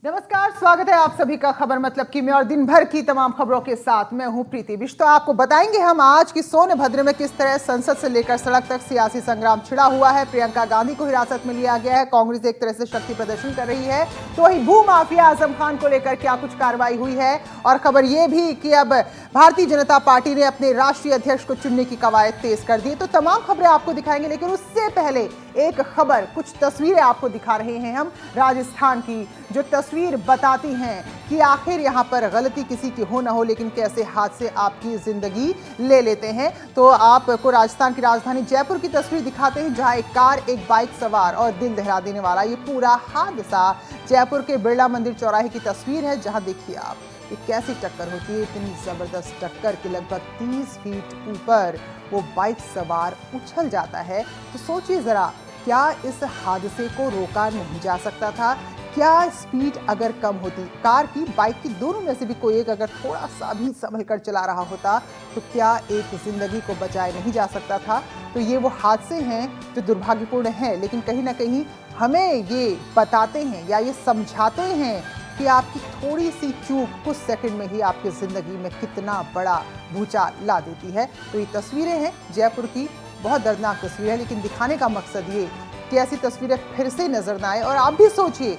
नमस्कार, स्वागत है आप सभी का खबर मतलब की में और दिन भर की तमाम खबरों के साथ मैं हूं प्रीति विश। तो आपको बताएंगे हम आज की सोनभद्र में किस तरह संसद से लेकर सड़क तक सियासी संग्राम छिड़ा हुआ है। प्रियंका गांधी को हिरासत में लिया गया है, कांग्रेस एक तरह से शक्ति प्रदर्शन कर रही है। तो वही भू माफिया आजम खान को लेकर क्या कुछ कार्रवाई हुई है और खबर यह भी कि अब भारतीय जनता पार्टी ने अपने राष्ट्रीय अध्यक्ष को चुनने की कवायद तेज कर दी। तो तमाम खबरें आपको दिखाएंगे, लेकिन उससे पहले एक खबर, कुछ तस्वीरें आपको दिखा रहे हैं हम राजस्थान की, जो तस्वीर बताती हैं कि आखिर यहां पर गलती किसी की हो ना हो, लेकिन कैसे हादसे आपकी जिंदगी ले लेते हैं। तो आपको राजस्थान की राजधानी जयपुर की तस्वीर दिखाते हैं, जहां एक कार एक बाइक सवार और दिल दहला देने वाला ये पूरा हादसा जयपुर के बिरला मंदिर चौराहे की तस्वीर है, जहां देखिए आप ये कैसी टक्कर होती है। इतनी जबरदस्त टक्कर कि लगभग 30 फीट ऊपर वो बाइक सवार उछल जाता है। तो सोचिए जरा, क्या इस हादसे को रोका नहीं जा सकता था? क्या स्पीड अगर कम होती, कार की बाइक की दोनों में से भी कोई एक अगर थोड़ा सा भी संभल कर चला रहा होता, तो क्या एक जिंदगी को बचाया नहीं जा सकता था? तो ये वो हादसे हैं जो दुर्भाग्यपूर्ण हैं, लेकिन कहीं ना कहीं हमें ये बताते हैं या ये समझाते हैं कि आपकी थोड़ी सी चूक कुछ सेकंड में ही आपकी जिंदगी में कितना बड़ा भूचाल ला देती है। तो ये तस्वीरें हैं जयपुर की, बहुत दर्दनाक तस्वीर है, लेकिन दिखाने का मकसद ये कि ऐसी तस्वीरें फिर से नजर ना आए। और आप भी सोचिए,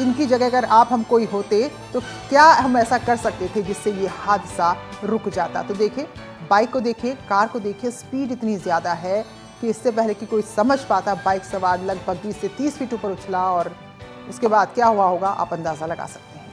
इनकी जगह अगर आप हम कोई होते तो क्या हम ऐसा कर सकते थे जिससे ये हादसा रुक जाता। तो देखिए, बाइक को देखिए, कार को देखिए, स्पीड इतनी ज्यादा है कि इससे पहले कि कोई समझ पाता, बाइक सवार लगभग 20 से 30 फीट ऊपर उछला और उसके बाद क्या हुआ होगा आप अंदाजा लगा सकते हैं।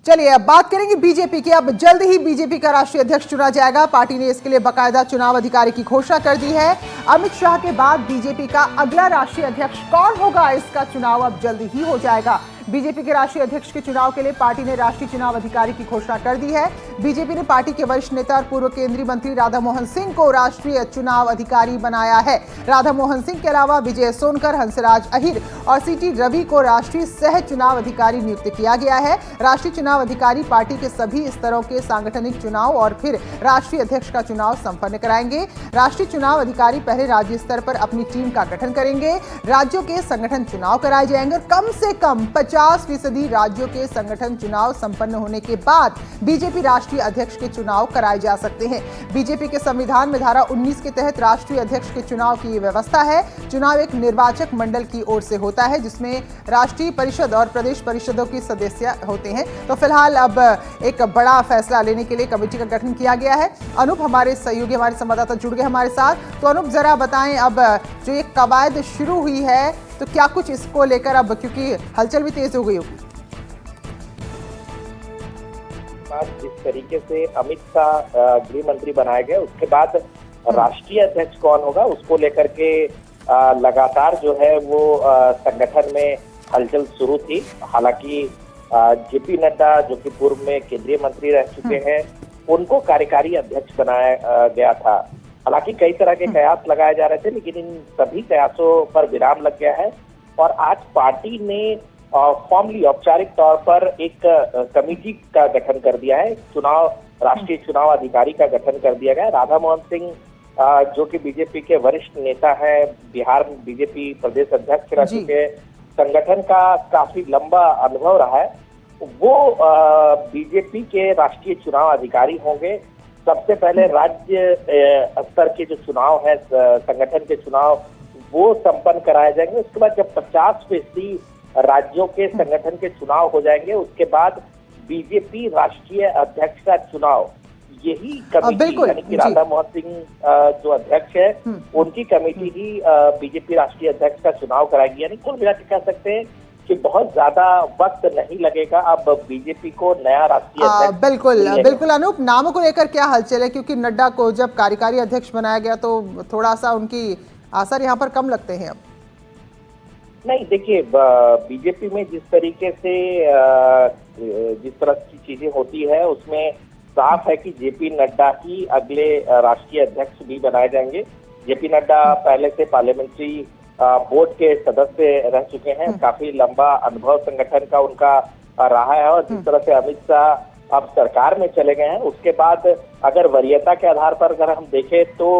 चलिए अब बात करेंगे बीजेपी की। अब जल्द ही बीजेपी का राष्ट्रीय अध्यक्ष चुना जाएगा। पार्टी ने इसके लिए बाकायदा चुनाव अधिकारी की घोषणा कर दी है। अमित शाह के बाद बीजेपी का अगला राष्ट्रीय अध्यक्ष कौन होगा, इसका चुनाव अब जल्द ही हो जाएगा। बीजेपी के राष्ट्रीय अध्यक्ष के चुनाव के लिए पार्टी ने राष्ट्रीय चुनाव अधिकारी की घोषणा कर दी है। बीजेपी ने पार्टी के वरिष्ठ नेता और पूर्व केंद्रीय मंत्री राधा मोहन सिंह को राष्ट्रीय चुनाव अधिकारी बनाया है। राधा मोहन सिंह के अलावा विजय सोनकर, हंसराज अहिर और सीटी रवि को राष्ट्रीय सह चुनाव अधिकारी नियुक्त किया गया है। राष्ट्रीय चुनाव अधिकारी पार्टी के सभी स्तरों के सांगठनिक चुनाव और फिर राष्ट्रीय अध्यक्ष का चुनाव संपन्न कराएंगे। राष्ट्रीय चुनाव अधिकारी पहले राज्य स्तर पर अपनी टीम का गठन करेंगे। राज्यों के संगठन चुनाव कराए जाएंगे और कम से कम 50% राज्यों के संगठन चुनाव संपन्न होने के बाद बीजेपी राष्ट्रीय अध्यक्ष के चुनाव कराए जा सकते हैं। बीजेपी के संविधान में धारा 19 के तहत राष्ट्रीय अध्यक्ष के चुनाव की व्यवस्था है। चुनाव एक निर्वाचक मंडल की ओर से होता है, जिसमें राष्ट्रीय परिषद और प्रदेश परिषदों के सदस्य होते हैं। तो फिलहाल अब एक बड़ा फैसला लेने के लिए कमेटी का गठन किया गया है। अनूप हमारे सहयोगी, हमारे संवाददाता जुड़ गए हमारे साथ। तो अनूप, जरा बताएं, अब जो ये कवायद शुरू हुई है तो क्या कुछ इसको लेकर, अब क्योंकि हलचल भी तेज हो गई होगी। जिस तरीके से अमित शाह गृह मंत्री बनाए गए, उसके बाद राष्ट्रीय अध्यक्ष कौन होगा उसको लेकर के लगातार जो है वो संगठन में हलचल शुरू थी। हालांकि जेपी नड्डा, जो कि पूर्व में केंद्रीय मंत्री रह चुके हैं, उनको कार्यकारी अध्यक्ष बनाया गया था। हालांकि कई तरह के कयास लगाए जा रहे थे, लेकिन इन सभी कयासों पर विराम लग गया है और आज पार्टी ने फॉर्मली, औपचारिक तौर पर एक कमेटी का गठन कर दिया है। राष्ट्रीय चुनाव अधिकारी का गठन कर दिया गया है। राधा मोहन सिंह, जो कि बीजेपी के वरिष्ठ नेता हैं, बिहार में बीजेपी प्रदेश अध्यक्ष रह चुके, संगठन का काफी लंबा अनुभव रहा है, वो बीजेपी के राष्ट्रीय चुनाव अधिकारी होंगे। सबसे पहले राज्य स्तर के जो चुनाव है, संगठन के चुनाव, वो संपन्न कराए जाएंगे। उसके बाद जब 50% राज्यों के संगठन के चुनाव हो जाएंगे, उसके बाद बीजेपी राष्ट्रीय अध्यक्ष का चुनाव, यही कमेटी यानी कि राधा मोहन सिंह जो अध्यक्ष है, उनकी कमेटी ही बीजेपी राष्ट्रीय अध्यक्ष का चुनाव कराएगी। यानी कुल मिला के कह सकते हैं कि बहुत ज्यादा वक्त नहीं लगेगा अब बीजेपी को नया राष्ट्रीय अध्यक्ष। बिल्कुल अनूप, नामों को लेकर क्या हलचल है? क्योंकि नड्डा को जब कार्यकारी अध्यक्ष बनाया गया तो थोड़ा सा उनकी असर यहाँ पर कम लगते हैं अब। नहीं, देखिए, बीजेपी में जिस तरीके से जिस तरह की चीजें होती है, उसमें साफ है कि जेपी नड्डा ही अगले राष्ट्रीय अध्यक्ष भी बनाए जाएंगे। जेपी नड्डा पहले से पार्लियामेंट्री बोर्ड के सदस्य रह चुके हैं, काफी लंबा अनुभव संगठन का उनका रहा है। और जिस तरह से अमित शाह अब सरकार में चले गए हैं, उसके बाद अगर वरीयता के आधार पर अगर हम देखें तो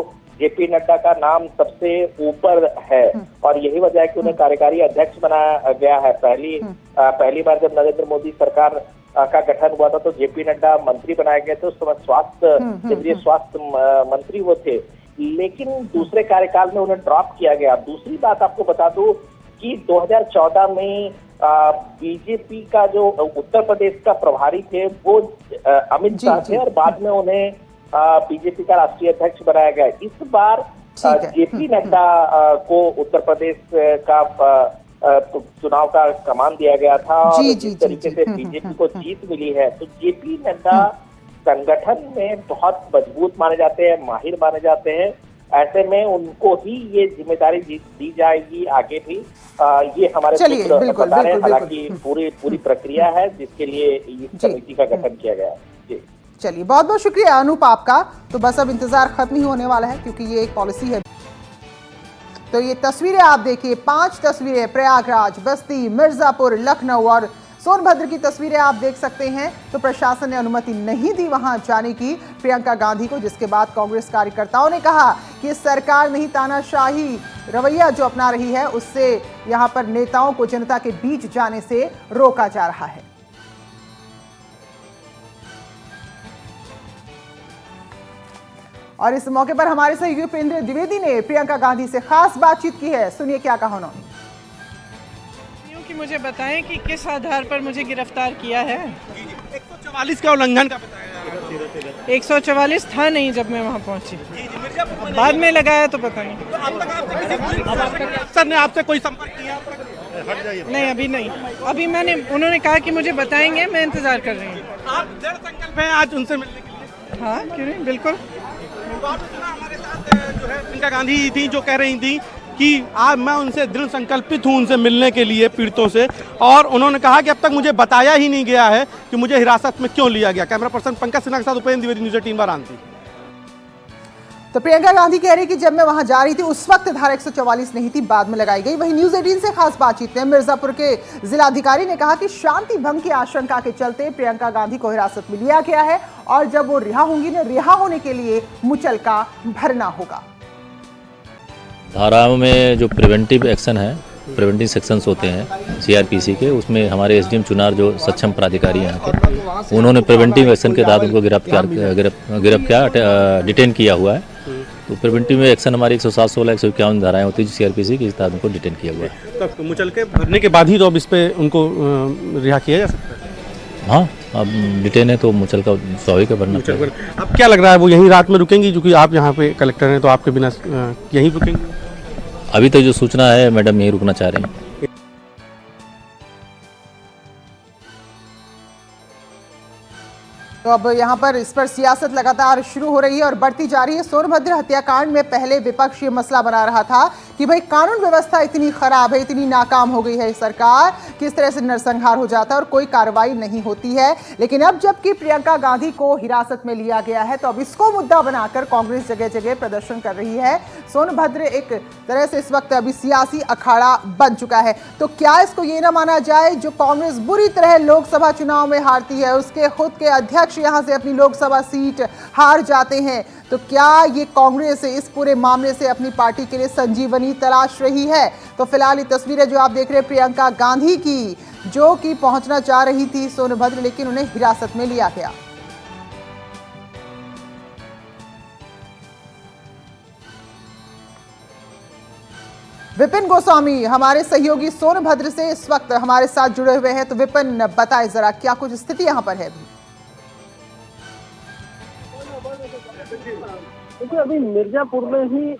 जेपी नड्डा का नाम सबसे ऊपर है और यही वजह है कि उन्हें कार्यकारी अध्यक्ष बनाया गया है। पहली बार जब नरेंद्र मोदी सरकार का गठन हुआ था तो जेपी नड्डा मंत्री बनाए गए थे। उस समय केंद्रीय स्वास्थ्य मंत्री वो थे, लेकिन दूसरे कार्यकाल में उन्हें ड्रॉप किया गया। दूसरी बात आपको बता दूं कि 2014 में बीजेपी का जो उत्तर प्रदेश का प्रभारी थे वो अमित शाह थे और बाद में उन्हें बीजेपी का राष्ट्रीय अध्यक्ष बनाया गया। इस बार जेपी नड्डा को उत्तर प्रदेश का चुनाव का कमान दिया गया था और जिस तरीके से बीजेपी को जीत मिली है तो जेपी नड्डा संगठन में बहुत मजबूत माने जाते हैं, माहिर माने जाते हैं। ऐसे में उनको ही ये जिम्मेदारी दी जाएगी आगे भी। ये हमारे सूत्र बता रहे हैं। हालांकि पूरी प्रक्रिया है जिसके लिए इस समिति का गठन किया गया है। जी चलिए, बहुत बहुत शुक्रिया अनूप आपका। तो बस अब इंतजार खत्म ही होने वाला है क्योंकि ये एक पॉलिसी है। तो ये तस्वीरें आप देखिए, 5 तस्वीरें प्रयागराज, बस्ती, मिर्जापुर, लखनऊ और सोनभद्र की तस्वीरें आप देख सकते हैं। तो प्रशासन ने अनुमति नहीं दी वहां जाने की प्रियंका गांधी को, जिसके बाद कांग्रेस कार्यकर्ताओं ने कहा कि सरकार नहीं, तानाशाही रवैया जो अपना रही है उससे यहां पर नेताओं को जनता के बीच जाने से रोका जा रहा है। और इस मौके पर हमारे सहयोगी उपेंद्र द्विवेदी ने प्रियंका गांधी से खास बातचीत की है। सुनिए क्या कहा उन्होंने। कि मुझे बताएं कि किस आधार पर मुझे गिरफ्तार किया है। 144 का उल्लंघन का बताया। 144 था नहीं जब मैं वहां पहुंची, बाद में लगाया तो पता नहीं। सर ने आपसे कोई संपर्क किया? नहीं, अभी नहीं। अभी उन्होंने कहा कि मुझे बताएंगे, मैं इंतजार कर रही हूँ। आप दृढ़ संकल्प हैं आज उनसे मिलने के लिए? हाँ, क्यों नहीं, बिल्कुल। तो आपने सुना हमारे साथ जो है प्रियंका गांधी थी जो कह रही थी कि आज मैं उनसे दृढ़ संकल्पित हूं उनसे मिलने के लिए पीड़ितों से, और उन्होंने कहा कि अब तक मुझे बताया ही नहीं गया है कि मुझे हिरासत में क्यों लिया गया। कैमरा पर्सन पंकज सिन्हा के साथ उपेंद्र द्विवेदी, न्यूज़ 18 वाराणसी। तो प्रियंका गांधी कह रही कि जब मैं वहां जा रही थी उस वक्त धारा 144 नहीं थी, बाद में लगाई गई। वहीं न्यूज़ 18 से खास बातचीत में मिर्जापुर के जिलाधिकारी ने कहा कि शांति भंग की आशंका के चलते प्रियंका गांधी को हिरासत में लिया गया है और जब वो रिहा होंगी ना, रिहा होने के लिए मुचलका भरना होगा। धाराओं में जो प्रिवेंटिव एक्शन है, प्रिवेंटिव सेक्शंस होते हैं सीआरपीसी के, उसमें हमारे एसडीएम चुनार जो सक्षम प्राधिकारी हैं यहाँ के, उन्होंने प्रिवेंटिव एक्शन के तहत उनको डिटेन किया हुआ है। तो प्रिवेंटिव एक्शन हमारी 107, 16, 151 धाराएं होती है सीआरपीसी की, इस तहत उनको डिटेन किया हुआ है। तो मुचलके भरने के बाद ही तो अब इस पे उनको रिहा किया जा सकता है? हाँ, अब डिटेन है तो मुचलका स्वाभाविक भरना पड़ेगा। अब क्या लग रहा है वो यहीं रात में रुकेंगी, क्योंकि आप यहाँ पे कलेक्टर हैं तो आपके बिना यहीं रुकेंगी? अभी तक जो सूचना है मैडम यहीं रुकना चाह रहे हैं। तो अब यहाँ पर इस पर सियासत लगातार शुरू हो रही है और बढ़ती जा रही है। सोनभद्र हत्याकांड में पहले विपक्ष ये मसला बना रहा था कि भाई कानून व्यवस्था इतनी खराब है, इतनी नाकाम हो गई है सरकार, किस तरह से नरसंहार हो जाता है और कोई कार्रवाई नहीं होती है। लेकिन अब जबकि प्रियंका गांधी को हिरासत में लिया गया है तो अब इसको मुद्दा बनाकर कांग्रेस जगह जगह प्रदर्शन कर रही है। सोनभद्र एक तरह से इस वक्त अभी सियासी अखाड़ा बन चुका है। तो क्या इसको ये ना माना जाए जो कांग्रेस बुरी तरह लोकसभा चुनाव में हारती है, उसके खुद के अध्यक्ष यहां से अपनी लोकसभा सीट हार जाते हैं, तो क्या ये कांग्रेस इस पूरे मामले से अपनी पार्टी के लिए संजीवनी तलाश रही है? तो फिलहाल ये तस्वीरें जो आप देख रहे हैं प्रियंका गांधी की, जो कि पहुंचना चाह रही थी सोनभद्र, लेकिन उन्हें हिरासत में लिया गया। विपिन गोस्वामी हमारे सहयोगी सोनभद्र से इस वक्त हमारे साथ जुड़े हुए हैं। तो विपिन, बताएं जरा क्या कुछ स्थिति यहां पर है अभी? देखिए, अभी मिर्जापुर में ही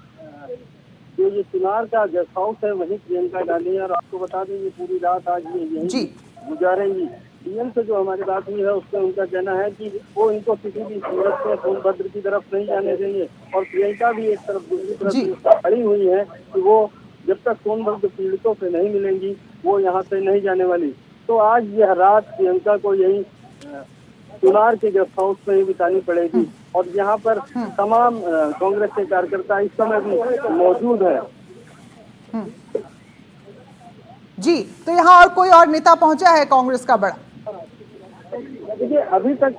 जो ये चुनार का गेस्ट हाउस है वहीं प्रियंका गांधी है और आपको बता दें ये पूरी रात आज ये यहीं गुजारेंगी। डीएम से जो हमारी बात हुई है उसमें उनका कहना है कि वो इनको किसी भी सूरत से सोनभद्र की तरफ नहीं जाने देंगे और प्रियंका भी एक तरफ दूसरी तरफ खड़ी हुई है कि वो जब तक सोनभद्र पीड़ितों से नहीं मिलेंगी वो यहाँ से नहीं जाने वाली। तो आज यह रात प्रियंका को यही चुनार के गेस्ट हाउस में ही बितानी पड़ेगी और यहाँ पर तमाम कांग्रेस के कार्यकर्ता इस समय भी मौजूद है। जी, तो यहाँ और कोई और नेता पहुंचा है कांग्रेस का बड़ा? देखिए, अभी तक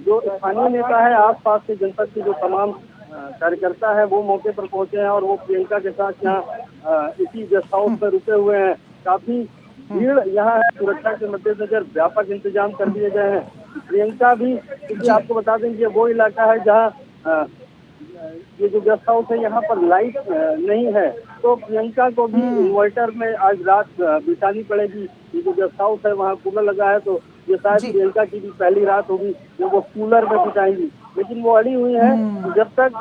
जो स्थानीय नेता है, आसपास के जनपद के जो तमाम कार्यकर्ता है वो मौके पर पहुंचे हैं और वो प्रियंका के साथ यहाँ इसी गेस्ट हाउस पर रुके हुए हैं। काफी भीड़ यहाँ है, सुरक्षा के मद्देनजर व्यापक इंतजाम कर दिए गए हैं। प्रियंका भी, क्योंकि आपको बता दें कि वो इलाका है जहाँ ये जो गेस्ट हाउस है यहाँ पर लाइट नहीं है, तो प्रियंका को भी इन्वर्टर में आज रात बितानी पड़ेगी। ये जो गेस्ट हाउस है वहाँ कूलर लगा है, तो ये शायद प्रियंका की भी पहली रात होगी जो वो कूलर में बिताएंगी। लेकिन वो अड़ी हुई है, जब तक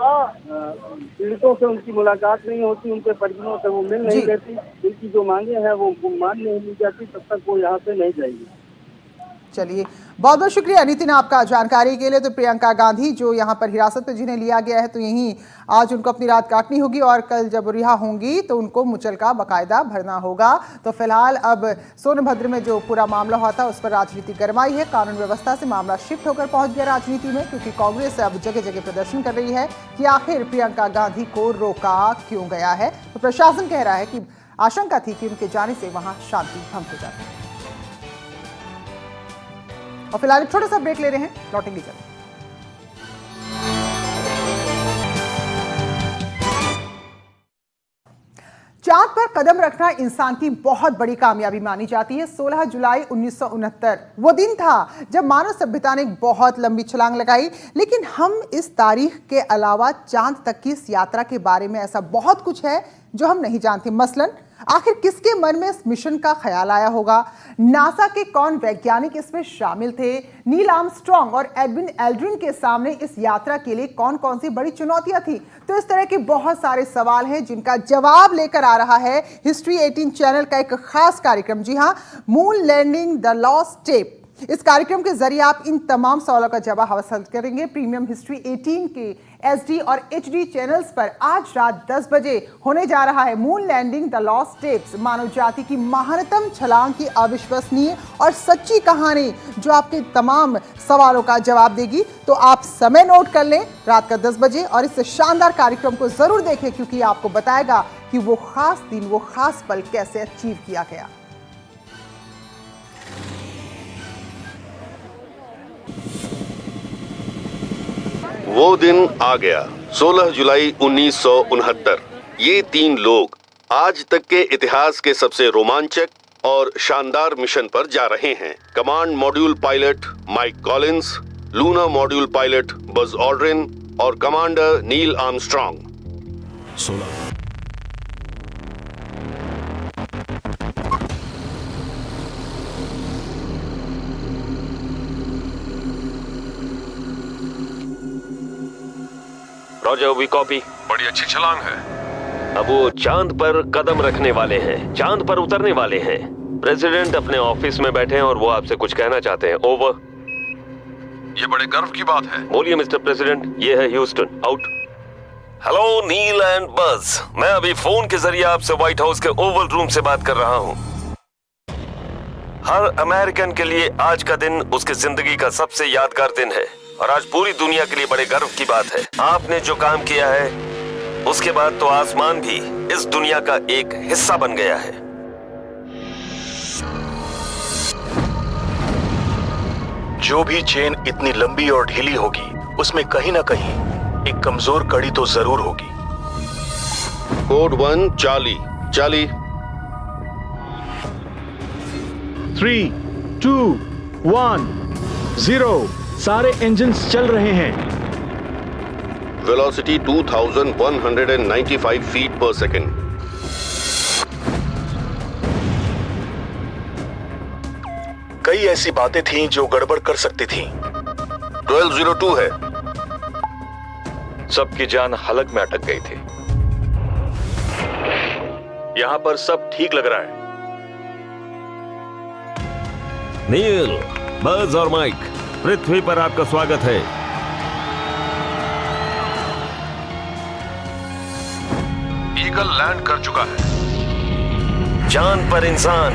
पीड़ितों से उनकी मुलाकात नहीं होती, उनके परिजनों से वो मिल नहीं लेती, उनकी जो मांगे हैं वो मान नहीं ली जाती, तब तक वो यहाँ से नहीं जाएगी। चलिए, बहुत बहुत शुक्रिया नितिन आपका जानकारी के लिए। तो प्रियंका गांधी जो यहाँ पर हिरासत में जिन्हें लिया गया है, तो यहीं आज उनको अपनी रात काटनी होगी और कल जब रिहा होंगी तो उनको मुचलका बाकायदा भरना होगा। तो फिलहाल अब सोनभद्र में जो पूरा मामला हुआ था उस पर राजनीति गरमाई है। कानून व्यवस्था से मामला शिफ्ट होकर पहुंच गया राजनीति में, क्योंकि कांग्रेस अब जगह जगह प्रदर्शन कर रही है कि आखिर प्रियंका गांधी को रोका क्यों गया है। तो प्रशासन कह रहा है कि आशंका थी कि उनके जाने से वहां शांति भंग हो जाती है। और फिलहाल एक छोटा सा ब्रेक ले रहे हैं, लौटेंगे जल्द। चांद पर कदम रखना इंसान की बहुत बड़ी कामयाबी मानी जाती है। 16 जुलाई 1969 वो दिन था जब मानव सभ्यता ने एक बहुत लंबी छलांग लगाई। लेकिन हम इस तारीख के अलावा चांद तक की इस यात्रा के बारे में ऐसा बहुत कुछ है जो हम नहीं जानते। मसलन आखिर किसके मन में इस मिशन का ख्याल आया होगा? नासा के कौन वैज्ञानिक इसमें शामिल थे? नील आर्मस्ट्रॉन्ग और एडविन एल्ड्रिन के सामने इस यात्रा के लिए कौन कौन सी बड़ी चुनौतियां थी? तो इस तरह के बहुत सारे सवाल हैं जिनका जवाब लेकर आ रहा है हिस्ट्री 18 चैनल का एक खास कार्यक्रम। जी हां, moon landing the lost tape. इस कार्यक्रम के जरिए आप इन तमाम सवालों का जवाब हासिल करेंगे। प्रीमियम हिस्ट्री 18 के SD और HD चैनल्स पर आज रात 10 बजे होने जा रहा है moon landing the lost tapes, मानव जाति की महानतम छलांग की अविश्वसनीय और सच्ची कहानी जो आपके तमाम सवालों का जवाब देगी। तो आप समय नोट कर लें, रात का 10 बजे, और इस शानदार कार्यक्रम को जरूर देखें, क्योंकि आपको बताएगा कि वो खास दिन, वो खास पल कैसे अचीव किया गया। वो दिन आ गया, 16 जुलाई 1969। ये 3 लोग आज तक के इतिहास के सबसे रोमांचक और शानदार मिशन पर जा रहे हैं। Command module pilot Mike Collins, lunar module pilot Buzz Aldrin और commander Neil Armstrong. 16 Roger, we copy. बड़ी अच्छी छलांग है। अब वो चांद पर कदम रखने वाले हैं, चांद पर उतरने वाले हैं। प्रेसिडेंट अपने ऑफिस में बैठे हैं और वो आपसे कुछ कहना चाहते हैं। ओवर। ये बड़े गर्व की बात है। बोलिए मिस्टर प्रेसिडेंट, ये है Houston. Out. Hello Neil and Buzz, मैं अभी फोन के जरिए आपसे व्हाइट हाउस के ओवल रूम से बात कर रहा हूँ। हर अमेरिकन के लिए आज का दिन उसकी जिंदगी का सबसे यादगार दिन है और आज पूरी दुनिया के लिए बड़े गर्व की बात है। आपने जो काम किया है उसके बाद तो आसमान भी इस दुनिया का एक हिस्सा बन गया है। जो भी चेन इतनी लंबी और ढीली होगी उसमें कहीं ना कहीं एक कमजोर कड़ी तो जरूर होगी। Code 1 Charlie. चार्ली 3, 2, 1, 0। सारे इंजन्स चल रहे हैं। वेलोसिटी 2195 फीट पर सेकेंड। कई ऐसी बातें थीं जो गड़बड़ कर सकती थीं। 1202 है। सबकी जान हलक में अटक गई थी। यहां पर सब ठीक लग रहा है। नील, बज और माइक, पृथ्वी पर आपका स्वागत है। ईगल लैंड कर चुका है। चांद पर इंसान।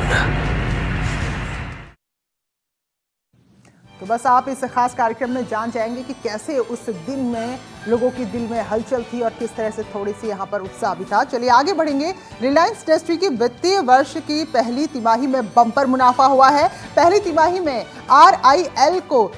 तो बस आप इस खास कार्यक्रम में जान जाएंगे कि कैसे उस दिन में लोगों के दिल में हलचल थी और किस तरह से थोड़ी सी यहाँ पर उत्साह भी था। चलिए आगे बढ़ेंगे। रिलायंस इंडस्ट्री की वित्तीय वर्ष की पहली तिमाही में बम्पर मुनाफा हुआ है। पहली तिमाही में RIL को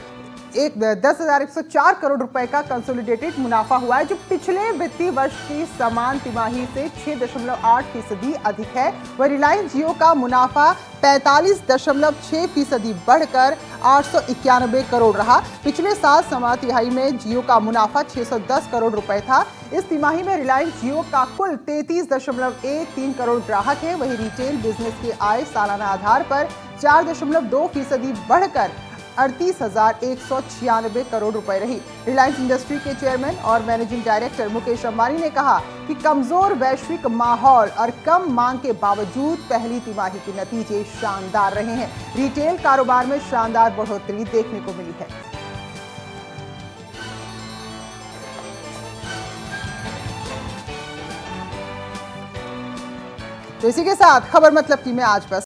10,104 करोड़ रुपए का कंसोलिडेटेड मुनाफा हुआ है, जो पिछले वित्तीय वर्ष की समान तिमाही से 6.8% अधिक है। वह रिलायंस जियो का मुनाफा 45.6% बढ़कर 891 करोड़ रहा। पिछले साल समान तिमाही में जियो का मुनाफा 610 करोड़ रुपए था। इस तिमाही में रिलायंस जियो का कुल 33.13 करोड़ ग्राहक है। वही रिटेल बिजनेस की आय सालाना आधार पर 4.2% बढ़कर 38,196 करोड़ रुपए रही। रिलायंस इंडस्ट्री के चेयरमैन और मैनेजिंग डायरेक्टर मुकेश अंबानी ने कहा कि कमजोर वैश्विक माहौल और कम मांग के बावजूद पहली तिमाही के नतीजे शानदार रहे हैं। रिटेल कारोबार में शानदार बढ़ोतरी देखने को मिली है। तो इसी के साथ खबर मतलब की मैं आज बस